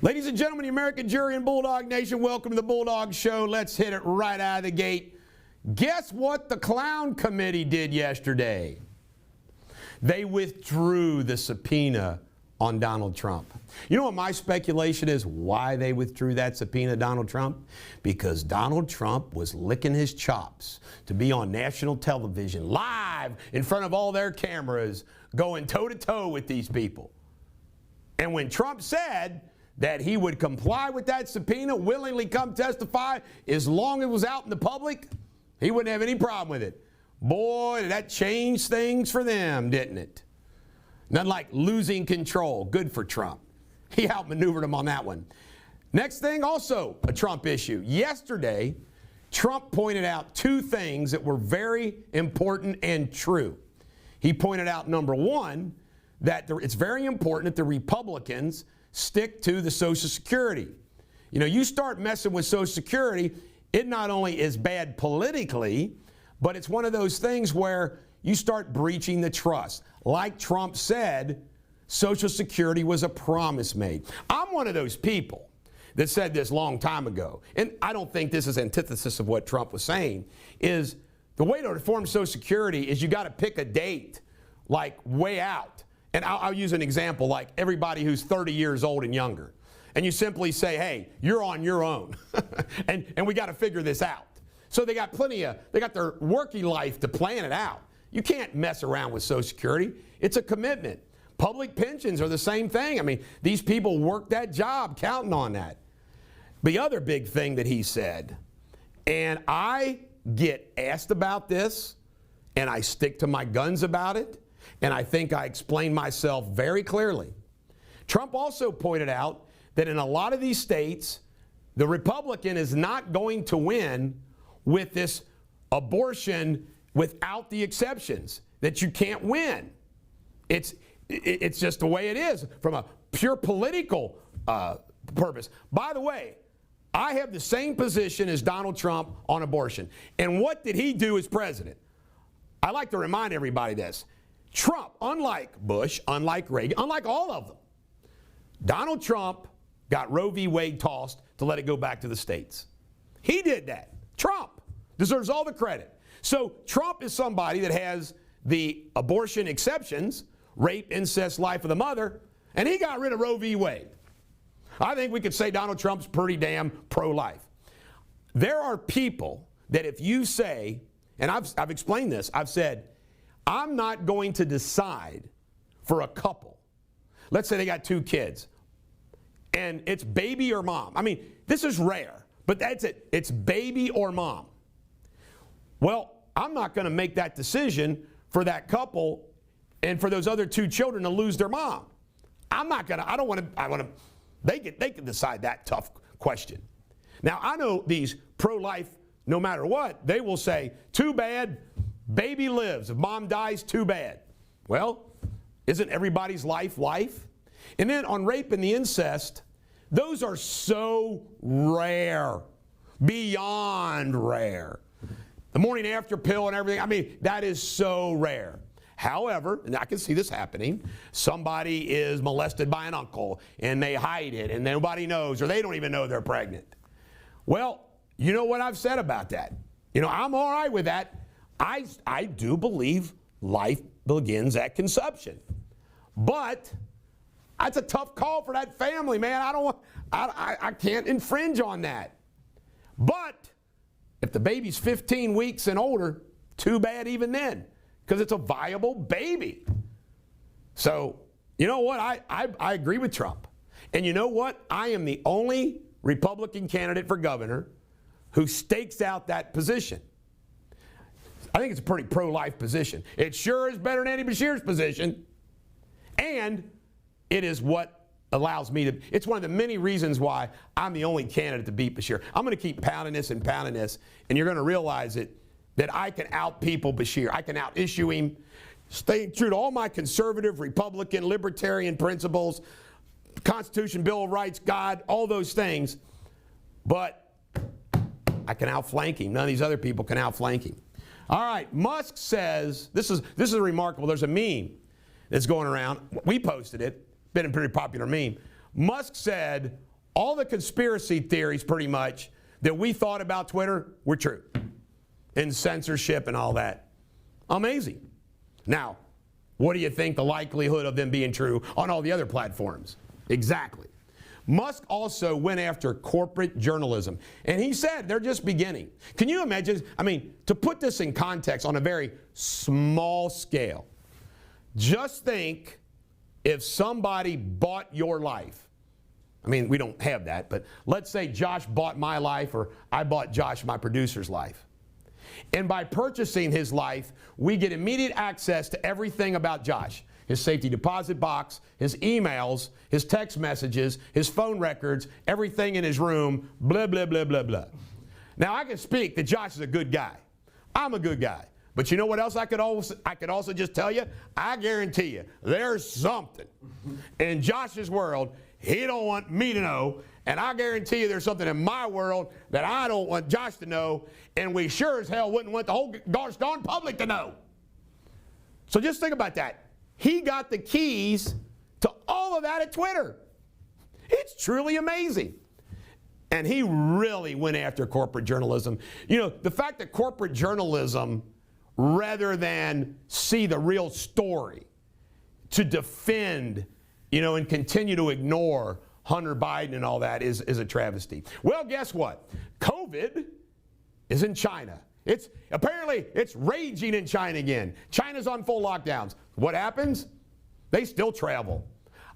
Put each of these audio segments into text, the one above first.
Ladies and gentlemen, the American jury and Bulldog Nation, welcome to the Bulldog Show. Let's hit it right out of the gate. Guess what the Clown Committee did yesterday? They withdrew the subpoena on Donald Trump. You know what my speculation is why they withdrew that subpoena, Donald Trump? Because Donald Trump was licking his chops to be on national television, live in front of all their cameras, going toe-to-toe with these people. And when Trump said that he would comply with that subpoena, willingly come testify, as long as it was out in the public, he wouldn't have any problem with it. Boy, did that change things for them, didn't it? Nothing like losing control. Good for Trump. He outmaneuvered him on that one. Next thing, also a Trump issue. Yesterday, Trump pointed out two things that were very important and true. He pointed out, number one, that it's very important that the Republicans stick to the Social Security. You know, you start messing with Social Security, it not only is bad politically, but it's one of those things where you start breaching the trust. Like Trump said, Social Security was a promise made. I'm one of those people that said this long time ago, and I don't think this is antithesis of what Trump was saying, is the way to reform Social Security is you got to pick a date, like way out. And I'll use an example like everybody who's 30 years old and younger. And you simply say, hey, you're on your own. and we got to figure this out. So they got they got their working life to plan it out. You can't mess around with Social Security. It's a commitment. Public pensions are the same thing. I mean, these people work that job counting on that. The other big thing that he said, and I get asked about this, and I stick to my guns about it, and I think I explained myself very clearly. Trump also pointed out that in a lot of these states, the Republican is not going to win with this abortion without the exceptions, that you can't win. It's just the way it is from a pure political purpose. By the way, I have the same position as Donald Trump on abortion. And what did he do as president? I like to remind everybody this. Trump, unlike Bush, unlike Reagan, unlike all of them, Donald Trump got Roe v. Wade tossed to let it go back to the states. He did that. Trump deserves all the credit. So Trump is somebody that has the abortion exceptions, rape, incest, life of the mother, and he got rid of Roe v. Wade. I think we could say Donald Trump's pretty damn pro-life. There are people that if you say, and I've explained this, I've said, I'm not going to decide for a couple. Let's say they got two kids, and it's baby or mom. I mean, this is rare, but that's it. It's baby or mom. Well, I'm not going to make that decision for that couple and for those other two children to lose their mom. I'm not going to, I want to, they can decide that tough question. Now, I know these pro-life, no matter what, they will say, too bad, baby lives. If mom dies, too bad. Well, isn't everybody's life life? And then on rape and the incest, those are so rare, beyond rare. The morning after pill and everything, I mean, that is so rare. However, and I can see this happening, somebody is molested by an uncle and they hide it and nobody knows, or they don't even know they're pregnant. Well, you know what I've said about that? You know, I'm all right with that. I do believe life begins at conception. But that's a tough call for that family, man. I can't infringe on that. But if the baby's 15 weeks and older, too bad even then, because it's a viable baby. So, you know what? I agree with Trump. And you know what? I am the only Republican candidate for governor who stakes out that position. I think it's a pretty pro-life position. It sure is better than Andy Beshear's position. And it is what allows me to, it's one of the many reasons why I'm the only candidate to beat Beshear. I'm going to keep pounding this, and you're going to realize that I can out-people Beshear. I can out-issue him, staying true to all my conservative, Republican, libertarian principles, Constitution, Bill of Rights, God, all those things. But I can outflank him. None of these other people can outflank him. All right, Musk says, this is remarkable. There's a meme that's going around. We posted it. Been a pretty popular meme. Musk said all the conspiracy theories pretty much that we thought about Twitter were true. And censorship and all that. Amazing. Now, what do you think the likelihood of them being true on all the other platforms? Exactly. Musk also went after corporate journalism. And he said they're just beginning. Can you imagine? I mean, to put this in context on a very small scale, just think if somebody bought your life. I mean, we don't have that, but let's say Josh bought my life or I bought Josh, my producer's life. And by purchasing his life, we get immediate access to everything about Josh. His safety deposit box, his emails, his text messages, his phone records, everything in his room, blah, blah, blah, blah, blah. Now, I can speak that Josh is a good guy. I'm a good guy. But you know what else I could also just tell you? I guarantee you, there's something in Josh's world he don't want me to know, and I guarantee you there's something in my world that I don't want Josh to know, and we sure as hell wouldn't want the whole gosh darn public to know. So just think about that. He got the keys to all of that at Twitter. It's truly amazing. And he really went after corporate journalism. You know, the fact that corporate journalism, rather than see the real story, to defend, you know, and continue to ignore Hunter Biden and all that is a travesty. Well, guess what? COVID is in China. Apparently it's raging in China again. China's on full lockdowns. What happens? They still travel.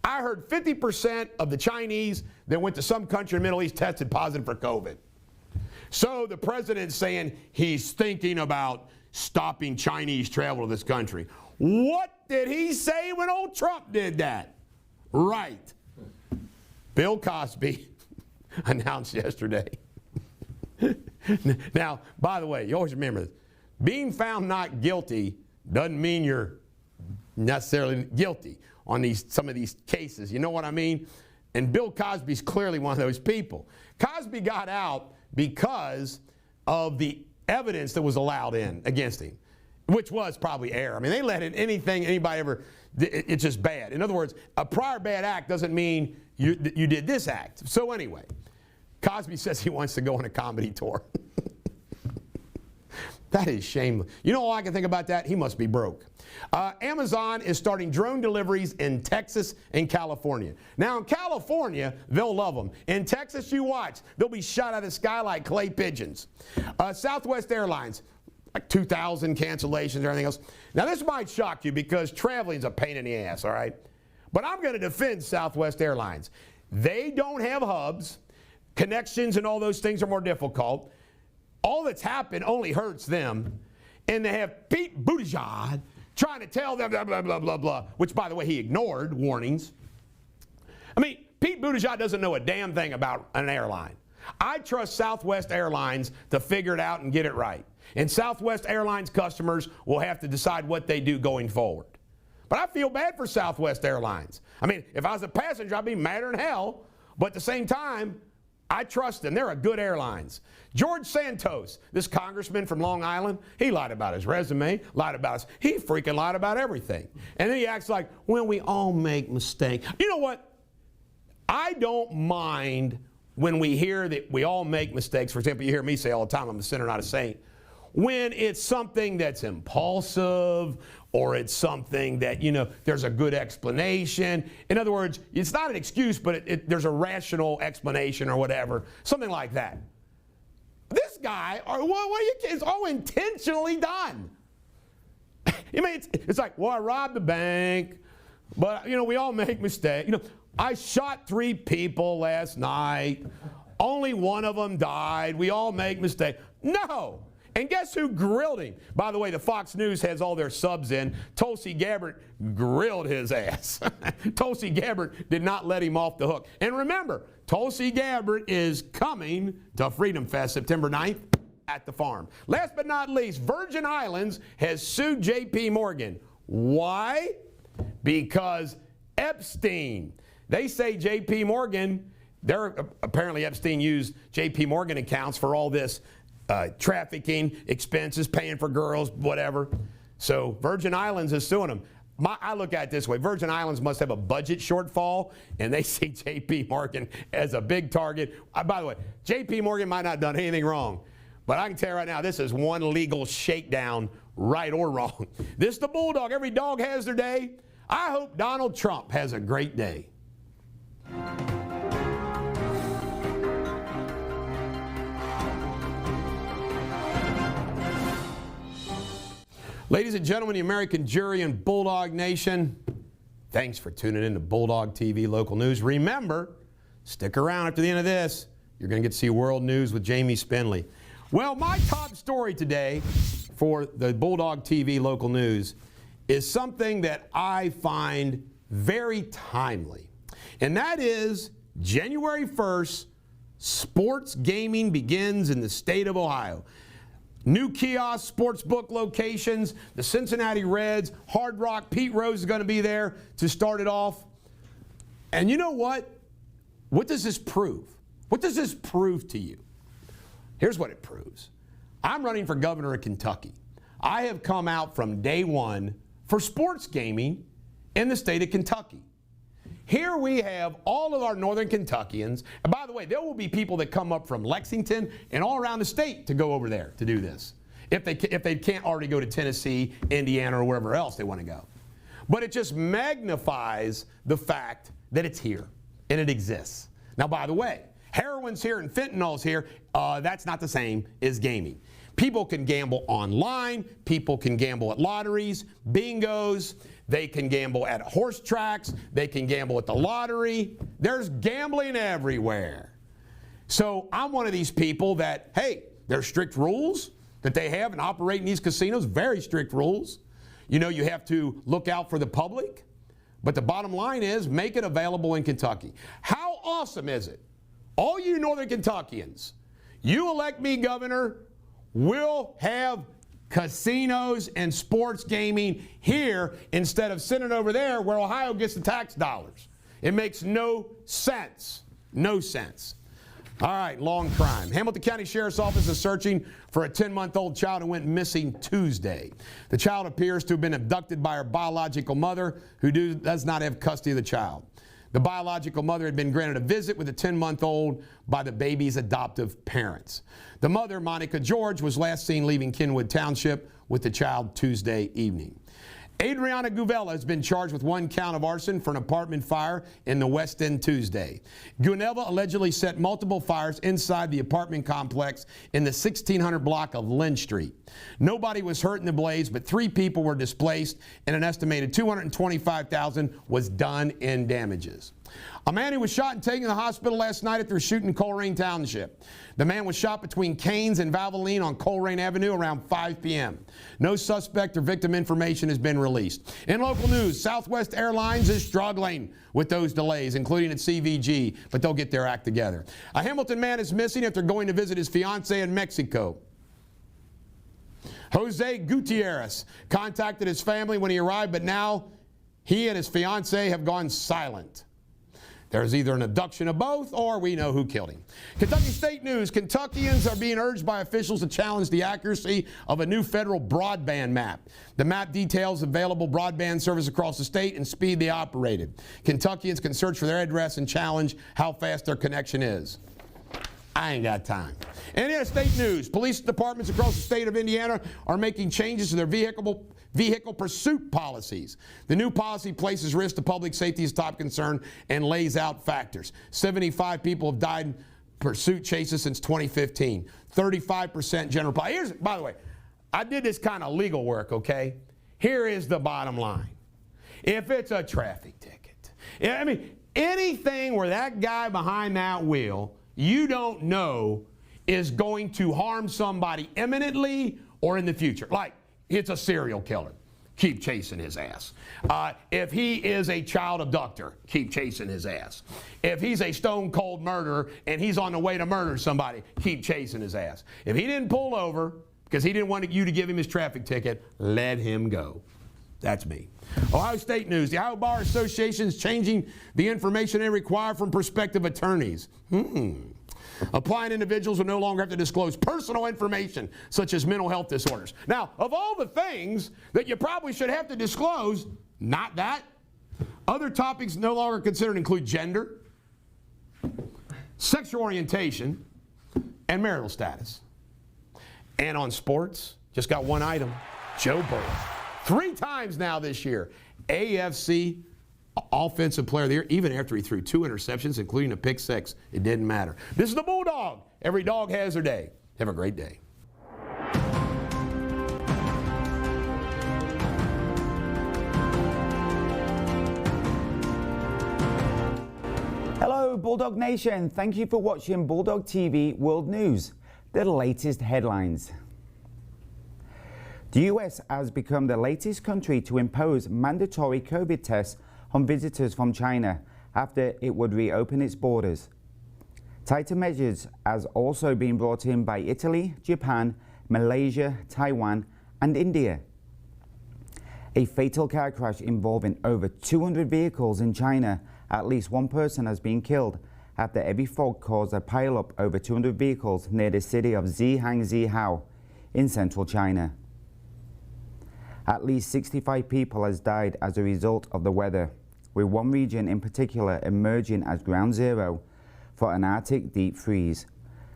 I heard 50% of the Chinese that went to some country in the Middle East tested positive for COVID. So the president's saying he's thinking about stopping Chinese travel to this country. What did he say when old Trump did that? Right. Bill Cosby announced yesterday. Now, by the way, you always remember this. Being found not guilty doesn't mean you're necessarily guilty on some of these cases. You know what I mean? And Bill Cosby's clearly one of those people. Cosby got out because of the evidence that was allowed in against him, which was probably error. I mean, they let in anything anybody ever, it's just bad. In other words, a prior bad act doesn't mean you did this act. So anyway, Cosby says he wants to go on a comedy tour. That is shameless. You know all I can think about that? He must be broke. Amazon is starting drone deliveries in Texas and California. Now in California, they'll love them. In Texas, you watch. They'll be shot out of the sky like clay pigeons. Southwest Airlines, like 2,000 cancellations and everything else. Now this might shock you because traveling's a pain in the ass, all right? But I'm going to defend Southwest Airlines. They don't have hubs. Connections and all those things are more difficult. All that's happened only hurts them. And they have Pete Buttigieg trying to tell them blah, blah, blah, blah, blah, which, by the way, he ignored warnings. I mean, Pete Buttigieg doesn't know a damn thing about an airline. I trust Southwest Airlines to figure it out and get it right. And Southwest Airlines customers will have to decide what they do going forward. But I feel bad for Southwest Airlines. I mean, if I was a passenger, I'd be madder than hell. But at the same time, I trust them. They're a good airlines. George Santos, this congressman from Long Island, he lied about his resume, lied about his, he freaking lied about everything. And then he acts like, well, we all make mistakes. You know what? I don't mind when we hear that we all make mistakes. For example, you hear me say all the time, I'm a sinner, not a saint. When it's something that's impulsive or it's something that, you know, there's a good explanation. In other words, it's not an excuse, but there's a rational explanation or whatever, something like that. This guy, it's all intentionally done. I mean, it's like, well, I robbed the bank, but, you know, we all make mistakes. You know, I shot 3 people last night. Only one of them died. We all make mistakes. No. And guess who grilled him? By the way, the Fox News has all their subs in. Tulsi Gabbard grilled his ass. Tulsi Gabbard did not let him off the hook. And remember, Tulsi Gabbard is coming to Freedom Fest September 9th at the farm. Last but not least, Virgin Islands has sued J.P. Morgan. Why? Because Epstein. They say J.P. Morgan, apparently Epstein used J.P. Morgan accounts for all this trafficking expenses, paying for girls, whatever. So Virgin Islands is suing them. I look at it this way. Virgin Islands must have a budget shortfall, and they see J.P. Morgan as a big target. By the way, J.P. Morgan might not have done anything wrong, but I can tell you right now, this is one legal shakedown, right or wrong. This is the Bulldog. Every dog has their day. I hope Donald Trump has a great day. Ladies and gentlemen, the American jury and Bulldog Nation, thanks for tuning in to Bulldog TV Local News. Remember, stick around after the end of this. You're going to get to see world news with Jamie Spindley. Well, my top story today for the Bulldog TV Local News is something that I find very timely. And that is January 1st, sports gaming begins in the state of Ohio. New kiosk, sports book locations, the Cincinnati Reds, Hard Rock, Pete Rose is going to be there to start it off. And you know what? What does this prove? What does this prove to you? Here's what it proves. I'm running for governor of Kentucky. I have come out from day one for sports gaming in the state of Kentucky. Here we have all of our northern Kentuckians. And by the way, there will be people that come up from Lexington and all around the state to go over there to do this. If they can't already go to Tennessee, Indiana, or wherever else they want to go. But it just magnifies the fact that it's here and it exists. Now, by the way, heroin's here and fentanyl's here. That's not the same as gaming. People can gamble online. People can gamble at lotteries, bingos. They can gamble at horse tracks. They can gamble at the lottery. There's gambling everywhere. So I'm one of these people that, hey, there's strict rules that they have and operate in these casinos, very strict rules. You know, you have to look out for the public. But the bottom line is make it available in Kentucky. How awesome is it? All you northern Kentuckians, you elect me governor, we'll have casinos and sports gaming here instead of sending over there where Ohio gets the tax dollars. It makes no sense. No sense. All right, long crime. Hamilton County Sheriff's Office is searching for a 10-month-old child who went missing Tuesday. The child appears to have been abducted by her biological mother, who does not have custody of the child. The biological mother had been granted a visit with the 10-month-old by the baby's adoptive parents. The mother, Monica George, was last seen leaving Kenwood Township with the child Tuesday evening. Adriana Guvella has been charged with 1 count of arson for an apartment fire in the West End Tuesday. Guvella allegedly set multiple fires inside the apartment complex in the 1600 block of Lynn Street. Nobody was hurt in the blaze, but 3 people were displaced and an estimated $225,000 was done in damages. A man who was shot and taken to the hospital last night after a shooting in Coleraine Township. The man was shot between Canes and Valvoline on Coleraine Avenue around 5 p.m. No suspect or victim information has been released. In local news, Southwest Airlines is struggling with those delays, including at CVG, but they'll get their act together. A Hamilton man is missing after going to visit his fiancée in Mexico. Jose Gutierrez contacted his family when he arrived, but now he and his fiancée have gone silent. There's either an abduction of both, or we know who killed him. Kentucky State News. Kentuckians are being urged by officials to challenge the accuracy of a new federal broadband map. The map details available broadband service across the state and speed they operated. Kentuckians can search for their address and challenge how fast their connection is. I ain't got time. Indiana State News. Police departments across the state of Indiana are making changes to their vehicle pursuit policies. The new policy places risk to public safety as top concern and lays out factors. 75 people have died in pursuit chases since 2015. 35% general. By the way, I did this kind of legal work, okay? Here is the bottom line. If it's a traffic ticket, I mean, anything where that guy behind that wheel, you don't know, is going to harm somebody imminently or in the future. Like, it's a serial killer. Keep chasing his ass. If he is a child abductor, keep chasing his ass. If he's a stone cold murderer and he's on the way to murder somebody, keep chasing his ass. If he didn't pull over because he didn't want you to give him his traffic ticket, let him go. That's me. Ohio State News. The Ohio Bar Association is changing the information they require from prospective attorneys. Applying individuals will no longer have to disclose personal information such as mental health disorders. Now, of all the things that you probably should have to disclose, Not that. Other topics no longer considered include gender, sexual orientation, and marital status. And on sports, just got one item, Joe Burrow. 3 times now this year, AFC Offensive Player of the Year, even after he threw 2 interceptions, including a pick 6. It didn't matter. This is the Bulldog. Every dog has their day. Have a great day. Hello, Bulldog Nation. Thank you for watching Bulldog TV World News. The latest headlines. The US has become the latest country to impose mandatory COVID tests on visitors from China after it would reopen its borders. Tighter measures has also been brought in by Italy, Japan, Malaysia, Taiwan, and India. A fatal car crash involving over 200 vehicles in China. At least 1 person has been killed after heavy fog caused a pileup over 200 vehicles near the city of Zhangjiakou in central China. At least 65 people has died as a result of the weather, with one region in particular emerging as ground zero for an Arctic deep freeze.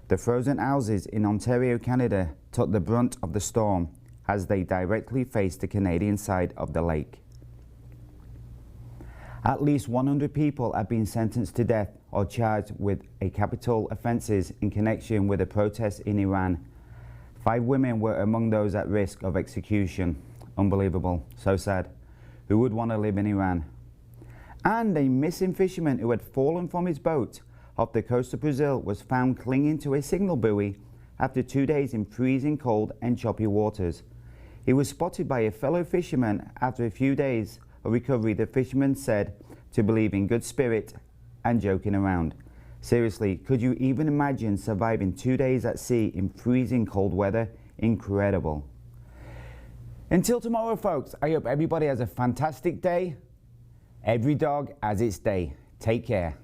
The frozen houses in Ontario, Canada took the brunt of the storm as they directly faced the Canadian side of the lake. At least 100 people have been sentenced to death or charged with capital offences in connection with the protests in Iran. 5 women were among those at risk of execution. Unbelievable, so sad. Who would want to live in Iran? And a missing fisherman who had fallen from his boat off the coast of Brazil was found clinging to a signal buoy after 2 days in freezing cold and choppy waters. He was spotted by a fellow fisherman after a few days of recovery. The fisherman said to believe in good spirit and joking around. Seriously, could you even imagine surviving 2 days at sea in freezing cold weather? Incredible. Until tomorrow, folks, I hope everybody has a fantastic day. Every dog has its day. Take care.